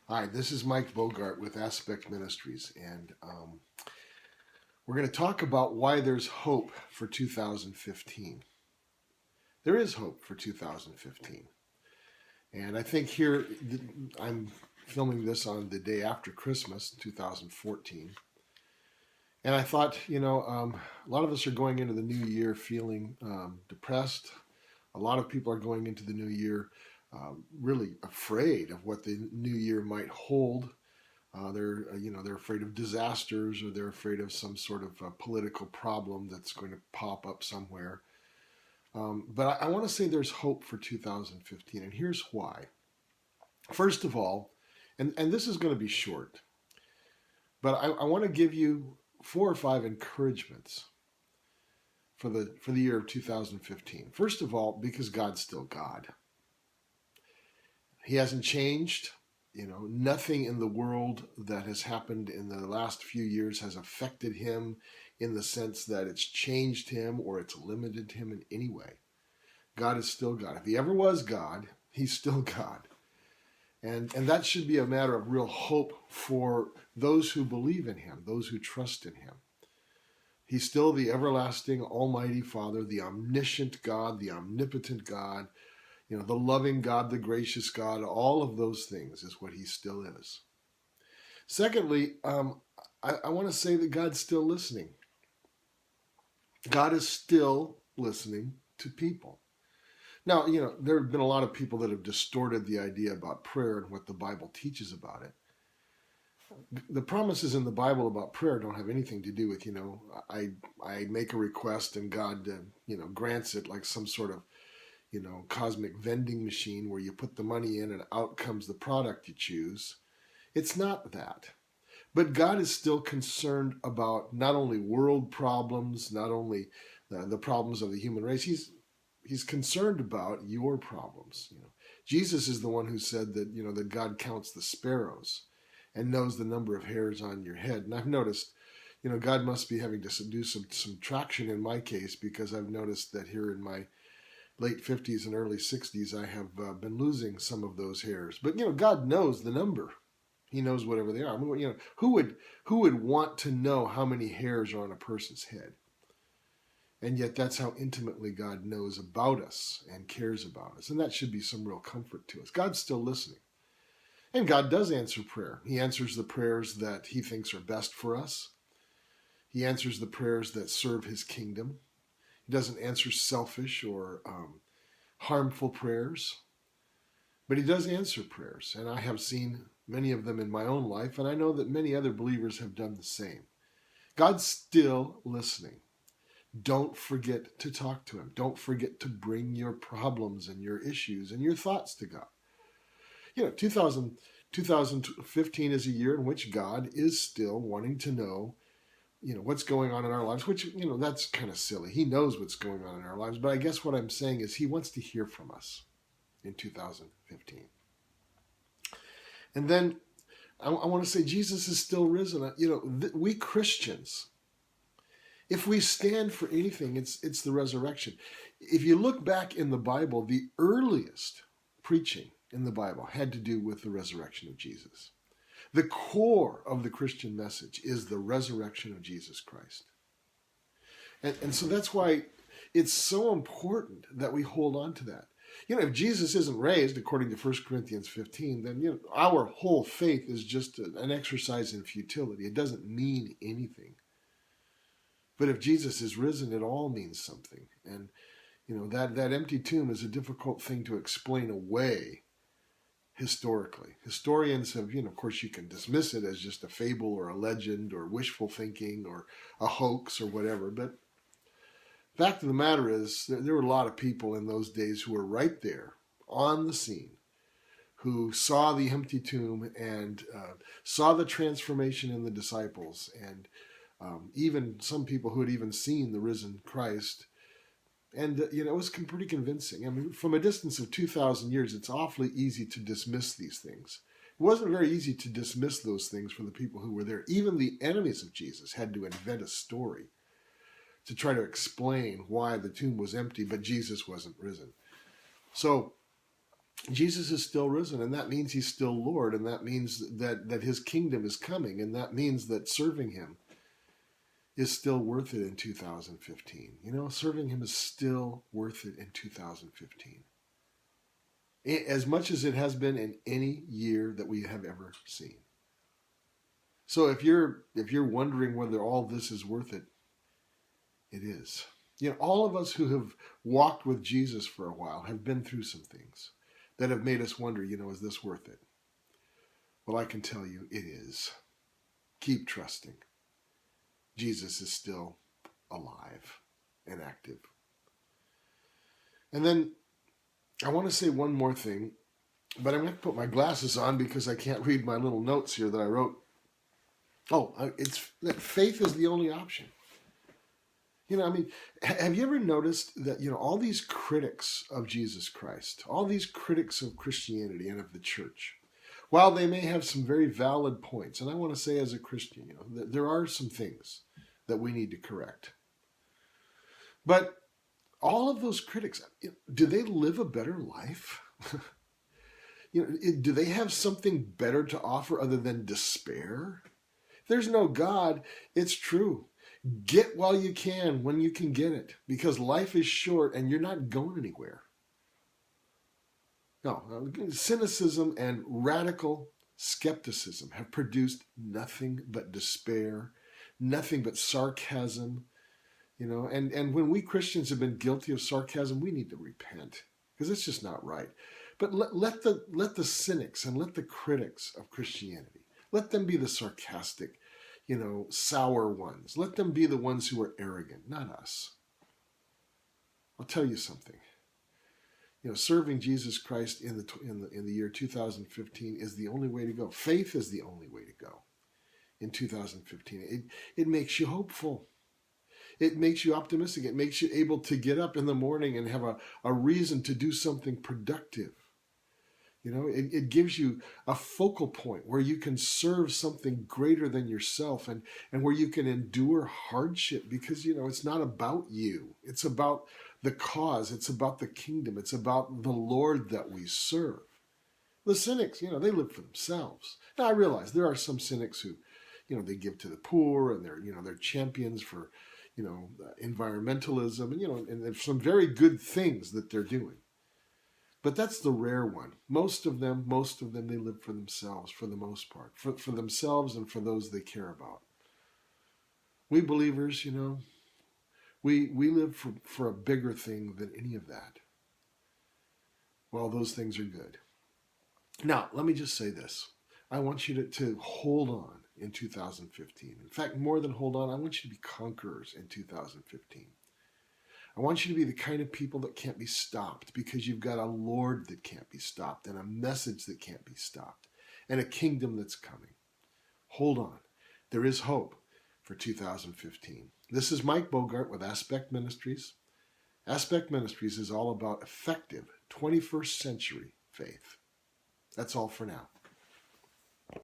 Hi, this is Mike Bogart with Aspect Ministries, and we're going to talk about why there's hope for 2015. There is hope for 2015. And I think here, I'm filming this on the day after Christmas, 2014. And I thought, a lot of us are going into the new year feeling depressed. A lot of people are going into the new year really afraid of what the new year might hold. They're afraid of disasters, or they're afraid of some sort of political problem that's going to pop up somewhere. But I want to say there's hope for 2015, and here's why. First of all, and this is going to be short, but I want to give you 4 or 5 encouragements for the year of 2015. First of all, because God's still God. He hasn't changed. Nothing in the world that has happened in the last few years has affected him in the sense that it's changed him or it's limited him in any way. God is still God. If he ever was God, he's still God. And that should be a matter of real hope for those who believe in him, those who trust in him. He's still the everlasting Almighty Father, the omniscient God, the omnipotent God, the loving God, the gracious God. All of those things is what he still is. Secondly, I want to say that God's still listening. God is still listening to people. Now, there have been a lot of people that have distorted the idea about prayer and what the Bible teaches about it. The promises in the Bible about prayer don't have anything to do with, I make a request and God, grants it like some sort of, cosmic vending machine where you put the money in and out comes the product you choose. It's not that. But God is still concerned about not only world problems, not only the problems of the human race. He's concerned about your problems. Jesus is the one who said that that God counts the sparrows and knows the number of hairs on your head. And I've noticed, God must be having to do some traction in my case, because I've noticed that here in my late 50s and early 60s, I have been losing some of those hairs. But God knows the number. He knows whatever they are. I mean, who would want to know how many hairs are on a person's head? And yet that's how intimately God knows about us and cares about us. And that should be some real comfort to us. God's still listening. And God does answer prayer. He answers the prayers that he thinks are best for us. He answers the prayers that serve his kingdom. He doesn't answer selfish or harmful prayers. But he does answer prayers. And I have seen many of them in my own life. And I know that many other believers have done the same. God's still listening. Don't forget to talk to him. Don't forget to bring your problems and your issues and your thoughts to God. 2015 is a year in which God is still wanting to know, what's going on in our lives, which, that's kind of silly. He knows what's going on in our lives. But I guess what I'm saying is he wants to hear from us in 2015. And then I want to say Jesus is still risen. We Christians, if we stand for anything, it's the resurrection. If you look back in the Bible, the earliest preaching in the Bible had to do with the resurrection of Jesus. The core of the Christian message is the resurrection of Jesus Christ. And so that's why it's so important that we hold on to that. If Jesus isn't raised, according to 1 Corinthians 15, then our whole faith is just an exercise in futility. It doesn't mean anything. But if Jesus is risen, it all means something. And, that empty tomb is a difficult thing to explain away historically. Historians have, of course, you can dismiss it as just a fable or a legend or wishful thinking or a hoax or whatever. But the fact of the matter is, there were a lot of people in those days who were right there on the scene, who saw the empty tomb and saw the transformation in the disciples, and even some people who had even seen the risen Christ. And, it was pretty convincing. I mean, from a distance of 2,000 years, it's awfully easy to dismiss these things. It wasn't very easy to dismiss those things for the people who were there. Even the enemies of Jesus had to invent a story to try to explain why the tomb was empty, but Jesus wasn't risen. So Jesus is still risen, and that means he's still Lord, and that means that his kingdom is coming, and that means that serving him is still worth it in 2015. You know, serving him is still worth it in 2015. As much as it has been in any year that we have ever seen. So if you're wondering whether all this is worth it, it is. You know, all of us who have walked with Jesus for a while have been through some things that have made us wonder, you know, is this worth it? Well, I can tell you it is. Keep trusting. Jesus is still alive and active. And then I want to say one more thing, but I'm going to put my glasses on because I can't read my little notes here that I wrote. It's that faith is the only option. You know, I mean, have you ever noticed that, you know, all these critics of Jesus Christ, all these critics of Christianity and of the church, while they may have some very valid points, and I want to say as a Christian, you know, there are some things that we need to correct. But all of those critics, do they live a better life? You know, do they have something better to offer other than despair? If there's no God, it's true. Get while you can, when you can get it, because life is short and you're not going anywhere. No, cynicism and radical skepticism have produced nothing but despair, nothing but sarcasm, you know, and when we Christians have been guilty of sarcasm, we need to repent, because it's just not right. But let the cynics and let the critics of Christianity, let them be the sarcastic, you know, sour ones. Let them be the ones who are arrogant, not us. I'll tell you something. You know, serving Jesus Christ in the year 2015 is the only way to go. Faith is the only way to go in 2015. It makes you hopeful. It makes you optimistic. It makes you able to get up in the morning and have a reason to do something productive. You know, it gives you a focal point where you can serve something greater than yourself, and where you can endure hardship, because, you know, it's not about you. It's about the cause. It's about the kingdom. It's about the Lord that we serve. The cynics, you know, they live for themselves. Now, I realize there are some cynics who, you know, they give to the poor, and they're champions for, you know, environmentalism, and, you know, and there's some very good things that they're doing. But that's the rare one. Most of them, they live for themselves, for the most part, for themselves and for those they care about. We believers, you know, we live for a bigger thing than any of that. Well, those things are good. Now, let me just say this. I want you to hold on in 2015. In fact, more than hold on, I want you to be conquerors in 2015. I want you to be the kind of people that can't be stopped, because you've got a Lord that can't be stopped, and a message that can't be stopped, and a kingdom that's coming. Hold on. There is hope for 2015. This is Mike Bogart with Aspect Ministries. Aspect Ministries is all about effective 21st century faith. That's all for now.